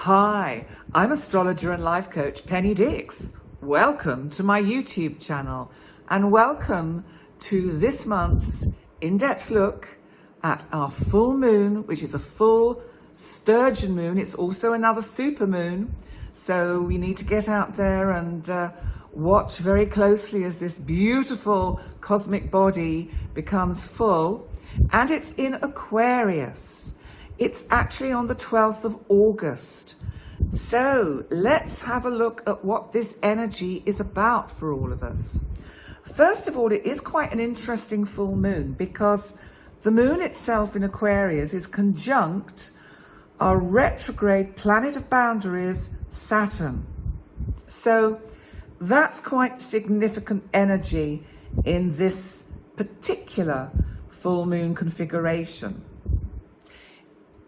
Hi, I'm astrologer and life coach Penny Dix. Welcome to my YouTube channel and welcome to this month's in-depth look at our full moon, which is a full Sturgeon moon. It's also another super moon, so we need to get out there and watch very closely as this beautiful cosmic body becomes full, and it's in Aquarius. It's actually on the 12th of August. So let's have a look at what this energy is about for all of us. First of all, it is quite an interesting full moon because the moon itself in Aquarius is conjunct our retrograde planet of boundaries, Saturn. So that's quite significant energy in this particular full moon configuration.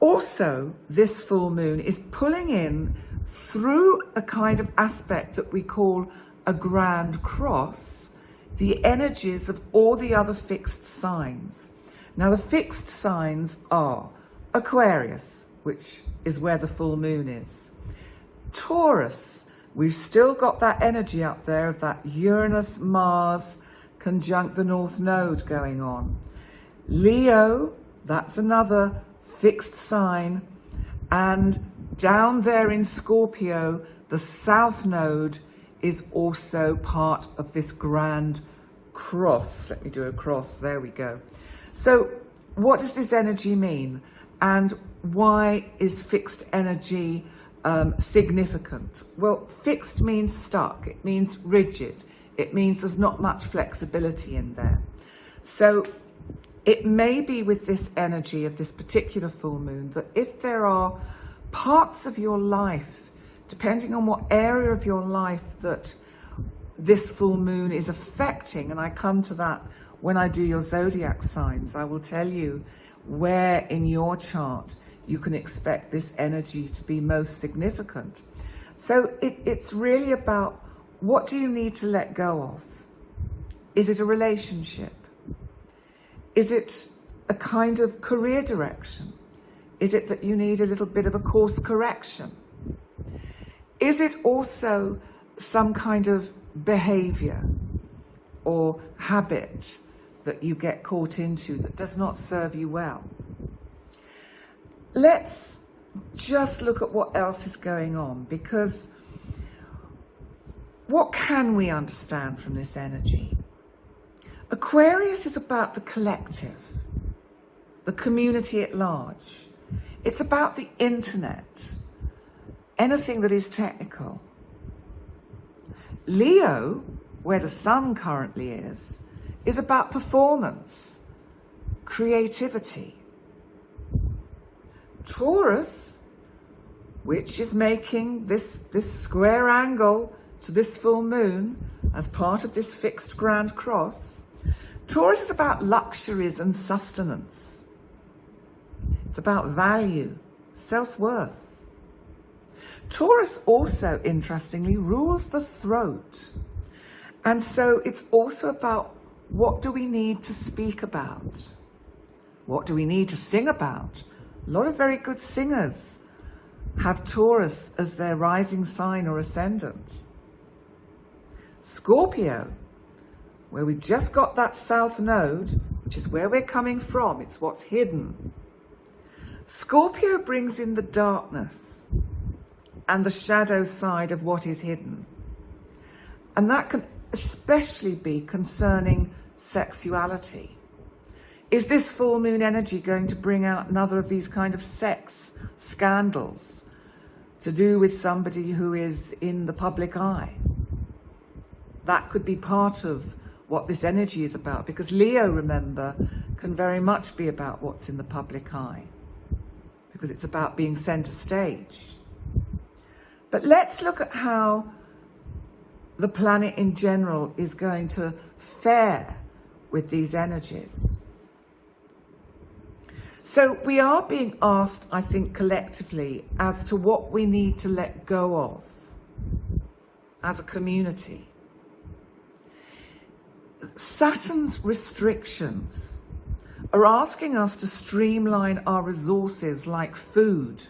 Also, this full moon is pulling in through a kind of aspect that we call a grand cross, the energies of all the other fixed signs. Now, the fixed signs are Aquarius, which is where the full moon is. Taurus, we've still got that energy up there of that Uranus-Mars conjunct the North Node going on. Leo, that's another fixed sign, and down there in Scorpio, the South Node is also part of this grand cross. Let me do a cross, there we go. So what does this energy mean, and why is fixed energy significant? Well, fixed means stuck, it means rigid, it means there's not much flexibility in there. So it may be with this energy of this particular full moon that if there are parts of your life, depending on what area of your life that this full moon is affecting, and I come to that when I do your zodiac signs, I will tell you where in your chart you can expect this energy to be most significant. So it's really about, what do you need to let go of? Is it a relationship? Is it a kind of career direction? Is it that you need a little bit of a course correction? Is it also some kind of behavior or habit that you get caught into that does not serve you well? Let's just look at what else is going on, because what can we understand from this energy? Aquarius is about the collective, the community at large. It's about the internet, anything that is technical. Leo, where the sun currently is about performance, creativity. Taurus, which is making this square angle to this full moon as part of this fixed grand cross. Taurus is about luxuries and sustenance. It's about value, self-worth. Taurus also, interestingly, rules the throat. And so it's also about, what do we need to speak about? What do we need to sing about? A lot of very good singers have Taurus as their rising sign or ascendant. Scorpio, where we've just got that South Node, which is where we're coming from, it's what's hidden. Scorpio brings in the darkness and the shadow side of what is hidden. And that can especially be concerning sexuality. Is this full moon energy going to bring out another of these kind of sex scandals to do with somebody who is in the public eye? That could be part of what this energy is about, because Leo, remember, can very much be about what's in the public eye, because it's about being center stage. But let's look at how the planet in general is going to fare with these energies. So we are being asked, I think, collectively as to what we need to let go of as a community. Saturn's restrictions are asking us to streamline our resources like food,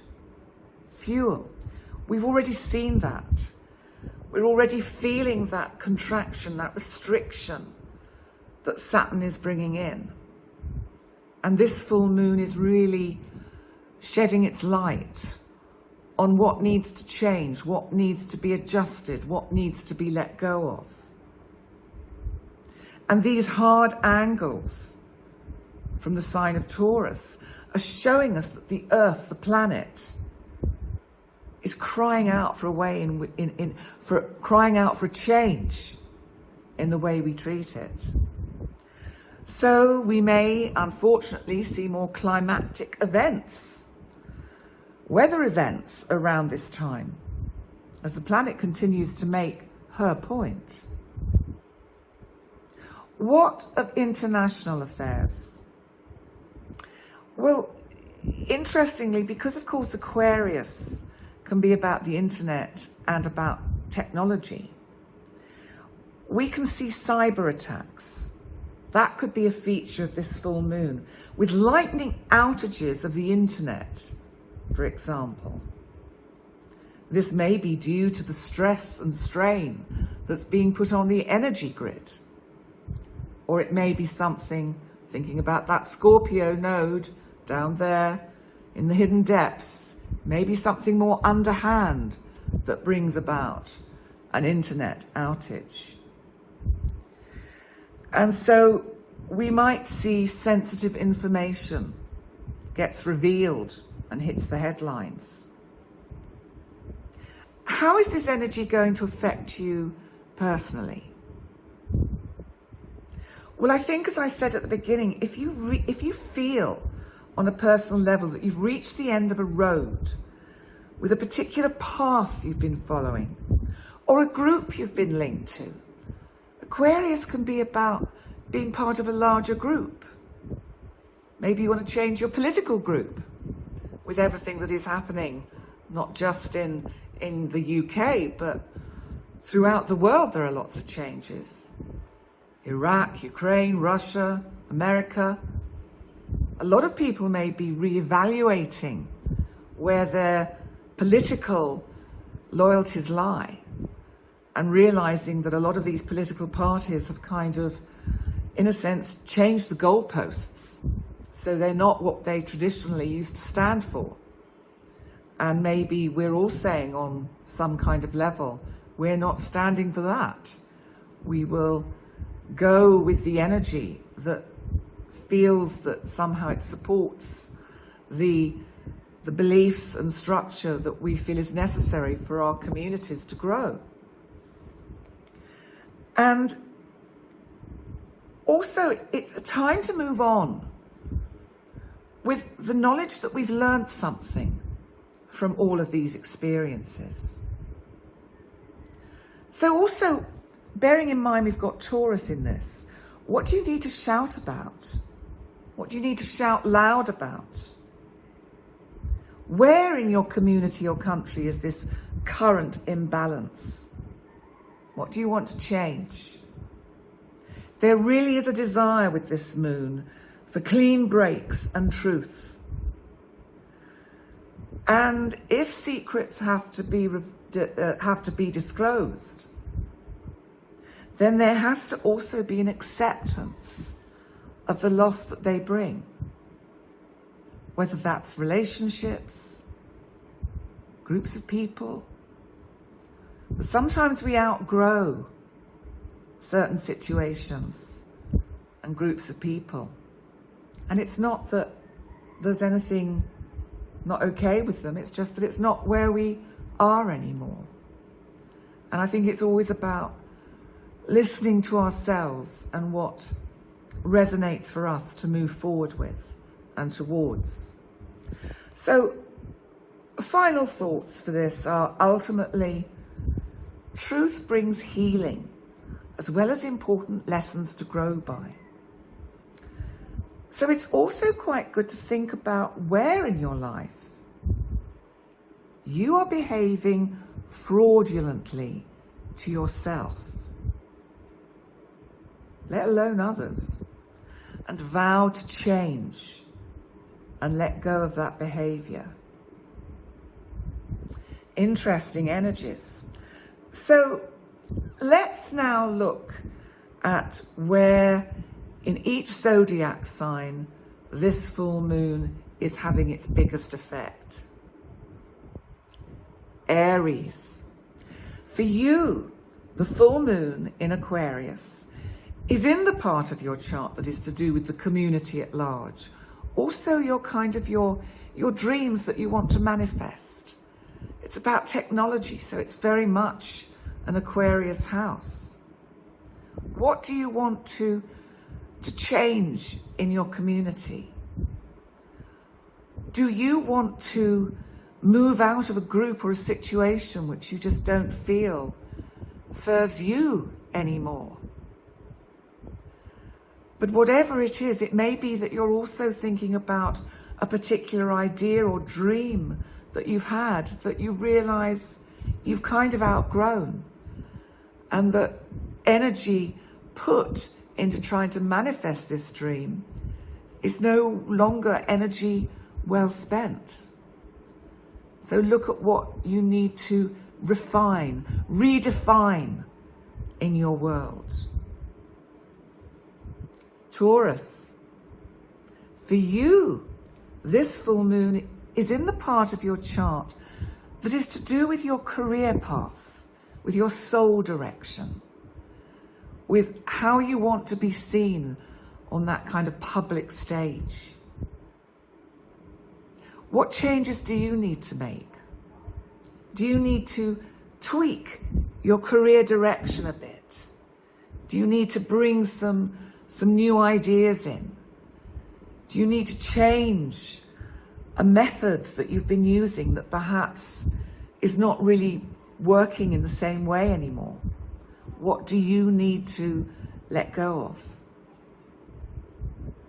fuel, We've already seen that. We're already feeling that contraction, that restriction that Saturn is bringing in. And this full moon is really shedding its light on what needs to change, what needs to be adjusted, what needs to be let go of. And these hard angles from the sign of Taurus are showing us that the Earth, the planet, is crying out for a way crying out for a change in the way we treat it. So we may, unfortunately, see more climactic events, weather events around this time, as the planet continues to make her point. What of international affairs? Well, interestingly, because of course Aquarius can be about the internet and about technology, we can see cyber attacks. That could be a feature of this full moon, with lightning outages of the internet, for example. This may be due to the stress and strain that's being put on the energy grid. Or it may be something, thinking about that Scorpio node down there in the hidden depths, maybe something more underhand that brings about an internet outage. And so we might see sensitive information gets revealed and hits the headlines. How is this energy going to affect you personally? Well, I think, as I said at the beginning, if you feel on a personal level that you've reached the end of a road with a particular path you've been following, or a group you've been linked to, Aquarius can be about being part of a larger group. Maybe you want to change your political group with everything that is happening, not just in the UK, but throughout the world there are lots of changes. Iraq, Ukraine, Russia, America. A lot of people may be reevaluating where their political loyalties lie, and realizing that a lot of these political parties have kind of, in a sense, changed the goalposts. So they're not what they traditionally used to stand for. And maybe we're all saying on some kind of level, we're not standing for that. We will go with the energy that feels that somehow it supports the beliefs and structure that we feel is necessary for our communities to grow. And also, it's a time to move on with the knowledge that we've learned something from all of these experiences. So also, bearing in mind we've got Taurus in this, what do you need to shout about? What do you need to shout loud about? Where in your community or country is this current imbalance? What do you want to change? There really is a desire with this moon for clean breaks and truth. And if secrets have to be disclosed, then there has to also be an acceptance of the loss that they bring. Whether that's relationships, groups of people. But sometimes we outgrow certain situations and groups of people. And it's not that there's anything not okay with them, it's just that it's not where we are anymore. And I think it's always about listening to ourselves and what resonates for us to move forward with and towards. So, final thoughts for this are ultimately, truth brings healing as well as important lessons to grow by. So it's also quite good to think about where in your life you are behaving fraudulently to yourself, let alone others, and vow to change and let go of that behavior. interesting energies. So let's now look at where in each zodiac sign this full moon is having its biggest effect. Aries. For you, the full moon in Aquarius is in the part of your chart that is to do with the community at large. Also your dreams that you want to manifest. It's about technology, so it's very much an Aquarius house. What do you want to change in your community? Do you want to move out of a group or a situation which you just don't feel serves you anymore? But whatever it is, it may be that you're also thinking about a particular idea or dream that you've had that you realize you've kind of outgrown, and that energy put into trying to manifest this dream is no longer energy well spent. So look at what you need to refine, redefine in your world. Taurus. For you, this full moon is in the part of your chart that is to do with your career path, with your soul direction, with how you want to be seen on that kind of public stage. What changes do you need to make? Do you need to tweak your career direction a bit? Do you need to bring some new ideas in? Do you need to change a method that you've been using that perhaps is not really working in the same way anymore? What do you need to let go of?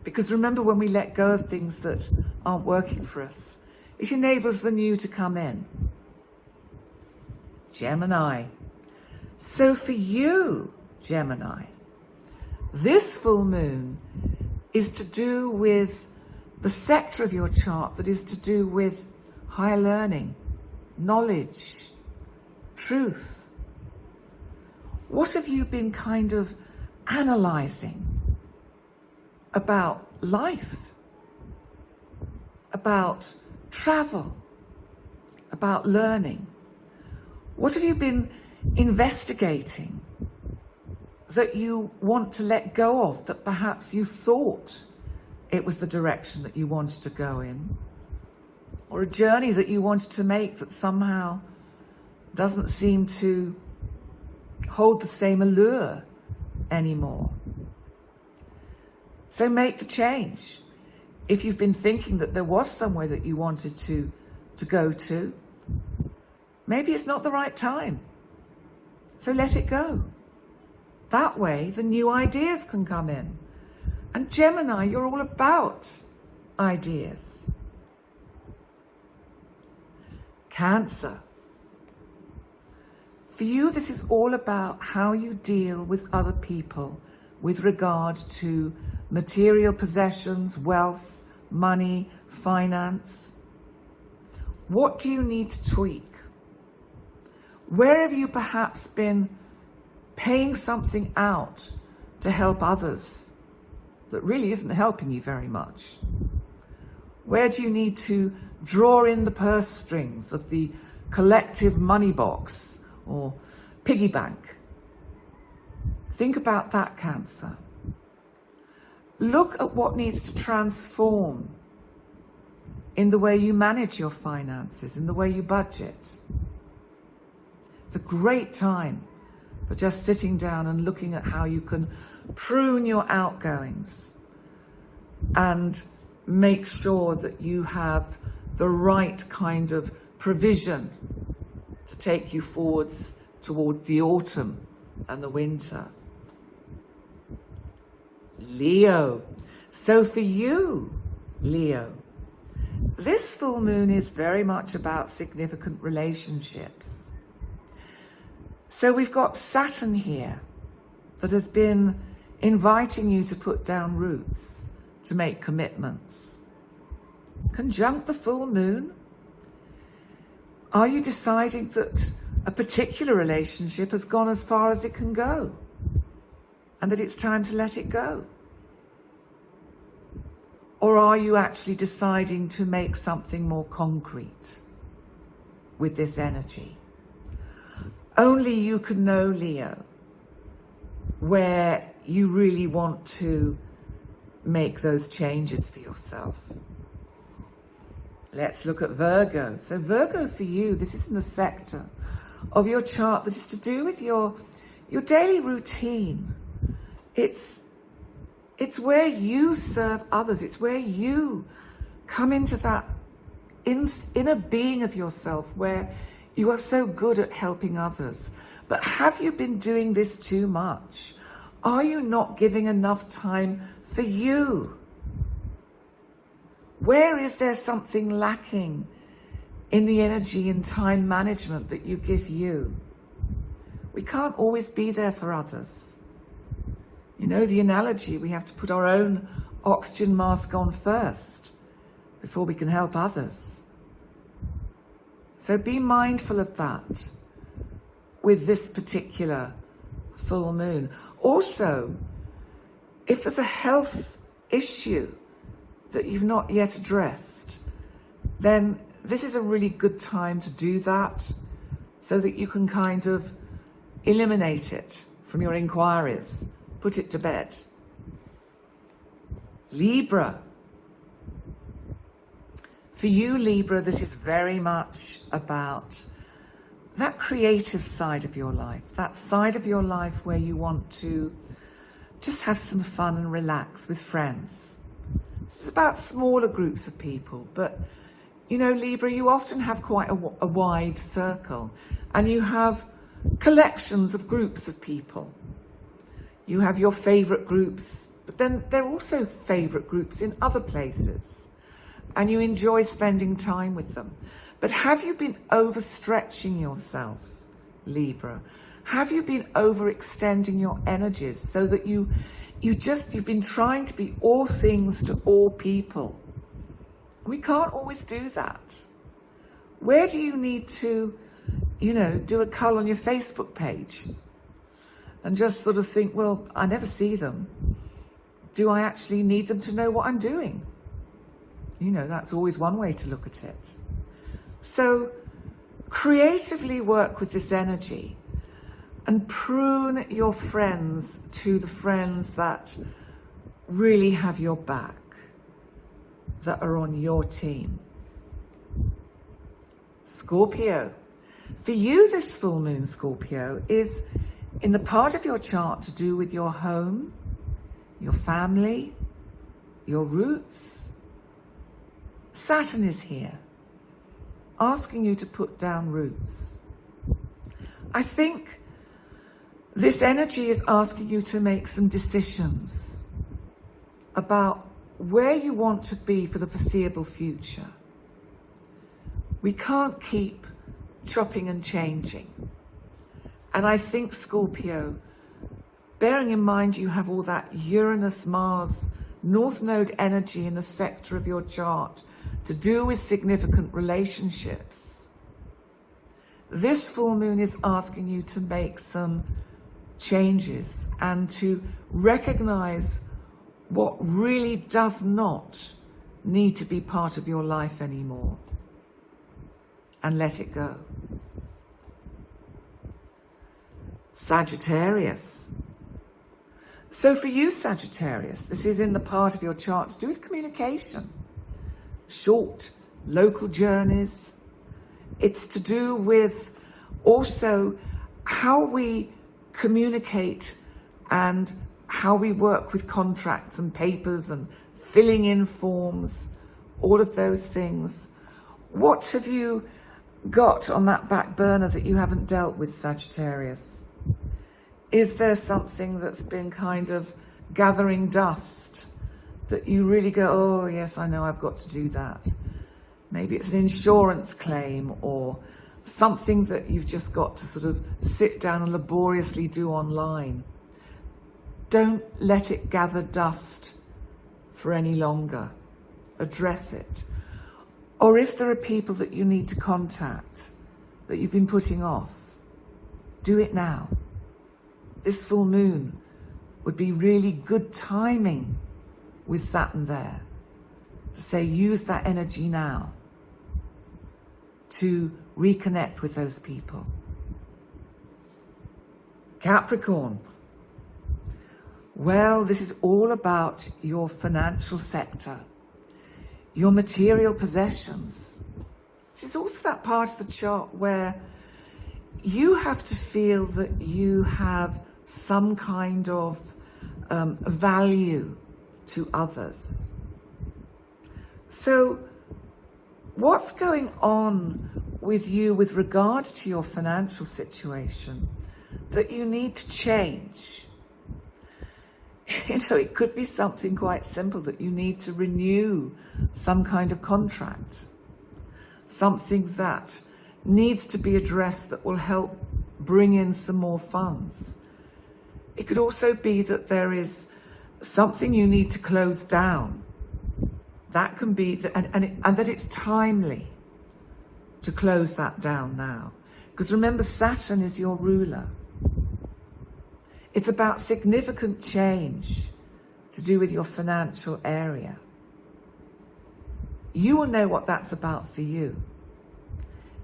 Because remember, when we let go of things that aren't working for us, it enables the new to come in. Gemini. So for you, Gemini, this full moon is to do with the sector of your chart that is to do with higher learning, knowledge, truth. What have you been kind of analysing about life, about travel, about learning? What have you been investigating that you want to let go of, that perhaps you thought it was the direction that you wanted to go in? Or a journey that you wanted to make that somehow doesn't seem to hold the same allure anymore? So make the change. If you've been thinking that there was somewhere that you wanted to go to, maybe it's not the right time. So let it go. That way the new ideas can come in. And Gemini, you're all about ideas. Cancer. For you, this is all about how you deal with other people with regard to material possessions, wealth, money, finance. What do you need to tweak? Where have you perhaps been paying something out to help others that really isn't helping you very much? Where do you need to draw in the purse strings of the collective money box or piggy bank? Think about that, Cancer. Look at what needs to transform in the way you manage your finances, in the way you budget. It's a great time for just sitting down and looking at how you can prune your outgoings and make sure that you have the right kind of provision to take you forwards toward the autumn and the winter. Leo. So for you, Leo, this full moon is very much about significant relationships. So we've got Saturn here that has been inviting you to put down roots, to make commitments. Conjunct the full moon. Are you deciding that a particular relationship has gone as far as it can go and that it's time to let it go? Or are you actually deciding to make something more concrete with this energy? Only you can know, Leo, where you really want to make those changes for yourself. Let's look at Virgo. So Virgo, for you, this is in the sector of your chart that is to do with your daily routine. It's where you serve others. It's where you come into that inner being of yourself where you are so good at helping others. But have you been doing this too much? Are you not giving enough time for you? Where is there something lacking in the energy and time management that you give you? We can't always be there for others. You know the analogy, we have to put our own oxygen mask on first before we can help others. So be mindful of that with this particular full moon. Also, if there's a health issue that you've not yet addressed, then this is a really good time to do that so that you can kind of eliminate it from your inquiries, put it to bed. Libra. For you, Libra, this is very much about that creative side of your life, that side of your life where you want to just have some fun and relax with friends. It's about smaller groups of people, but you know, Libra, you often have quite a wide circle, and you have collections of groups of people. You have your favorite groups, but then there are also favorite groups in other places, and you enjoy spending time with them. But have you been overstretching yourself, Libra? Have you been overextending your energies so that you've been trying to be all things to all people? We can't always do that. Where do you need to, do a cull on your Facebook page and just sort of think, well, I never see them. Do I actually need them to know what I'm doing? That's always one way to look at it. So creatively work with this energy and prune your friends to the friends that really have your back, that are on your team. Scorpio. For you, this full moon, Scorpio, is in the part of your chart to do with your home, your family, your roots. Saturn is here, asking you to put down roots. I think this energy is asking you to make some decisions about where you want to be for the foreseeable future. We can't keep chopping and changing. And I think, Scorpio, bearing in mind you have all that Uranus-Mars North Node energy in the sector of your chart to do with significant relationships, this full moon is asking you to make some changes and to recognize what really does not need to be part of your life anymore and let it go. Sagittarius. So for you, Sagittarius, this is in the part of your chart to do with communication. Short, local journeys. It's to do with also how we communicate and how we work with contracts and papers and filling in forms, all of those things. What have you got on that back burner that you haven't dealt with, Sagittarius? Is there something that's been kind of gathering dust that you really go, oh yes, I know I've got to do that? Maybe it's an insurance claim or something that you've just got to sort of sit down and laboriously do online. Don't let it gather dust for any longer. Address it. Or if there are people that you need to contact, that you've been putting off, do it now. This full moon would be really good timing with Saturn there to say, use that energy now to reconnect with those people. Capricorn. Well, this is all about your financial sector, your material possessions. This is also that part of the chart where you have to feel that you have some kind of value to others. So what's going on with you with regards to your financial situation that you need to change? It could be something quite simple, that you need to renew some kind of contract, something that needs to be addressed that will help bring in some more funds. It could also be that there is something you need to close down. That can be, and that it's timely to close that down now. Because remember, Saturn is your ruler. It's about significant change to do with your financial area. You will know what that's about for you.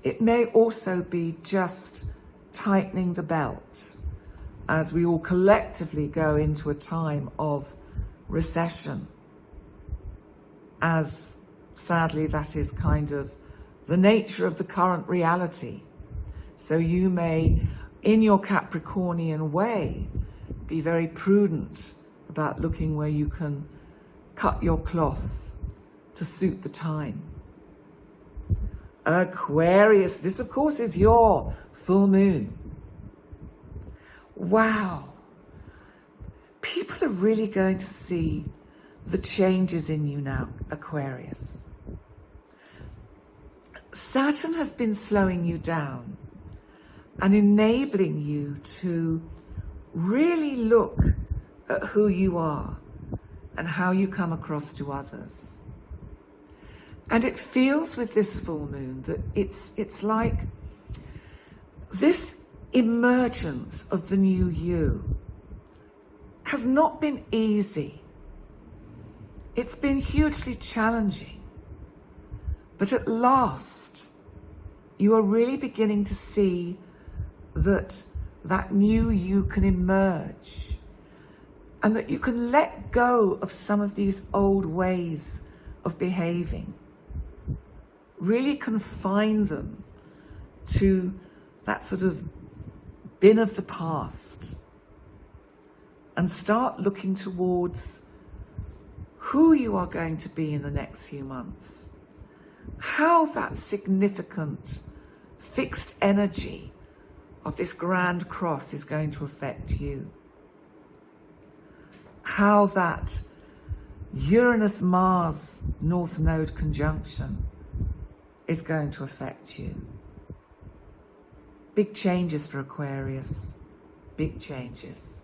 It may also be just tightening the belt as we all collectively go into a time of recession, as sadly that is kind of the nature of the current reality. So you may, in your Capricornian way, be very prudent about looking where you can cut your cloth to suit the time. Aquarius, this of course is your full moon. Wow. People are really going to see the changes in you now, Aquarius. Saturn has been slowing you down and enabling you to really look at who you are and how you come across to others. And it feels with this full moon that it's like this emergence of the new you has not been easy. It's been hugely challenging. But at last, you are really beginning to see that new you can emerge, and that you can let go of some of these old ways of behaving. Really confine them to that sort of bin of the past, and start looking towards who you are going to be in the next few months. How that significant fixed energy of this grand cross is going to affect you. How that Uranus-Mars North Node conjunction is going to affect you. Big changes for Aquarius. Big changes.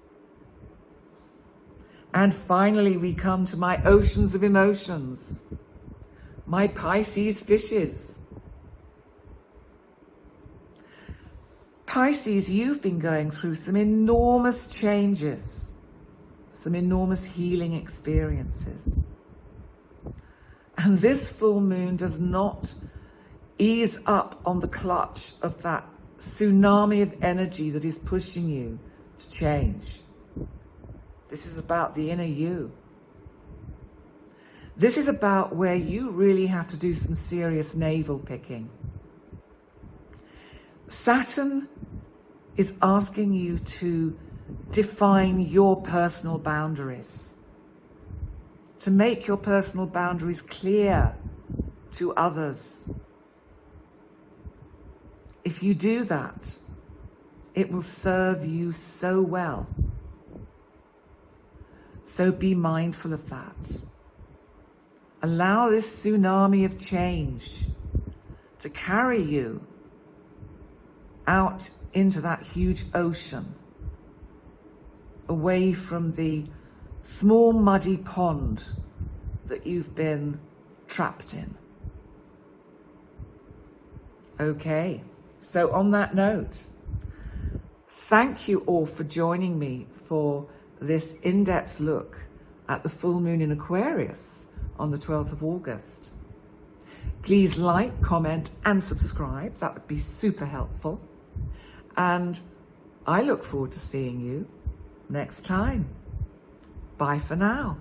And finally, we come to my oceans of emotions. My Pisces fishes. Pisces, you've been going through some enormous changes, some enormous healing experiences. And this full moon does not ease up on the clutch of that tsunami of energy that is pushing you to change. This is about the inner you. This is about where you really have to do some serious navel picking. Saturn is asking you to define your personal boundaries, to make your personal boundaries clear to others. If you do that, it will serve you so well. So be mindful of that. Allow this tsunami of change to carry you out into that huge ocean, away from the small muddy pond that you've been trapped in. Okay, So on that note, thank you all for joining me for this in-depth look at the full moon in Aquarius on the 12th of August. Please like, comment and subscribe. That would be super helpful. And I look forward to seeing you next time. Bye for now.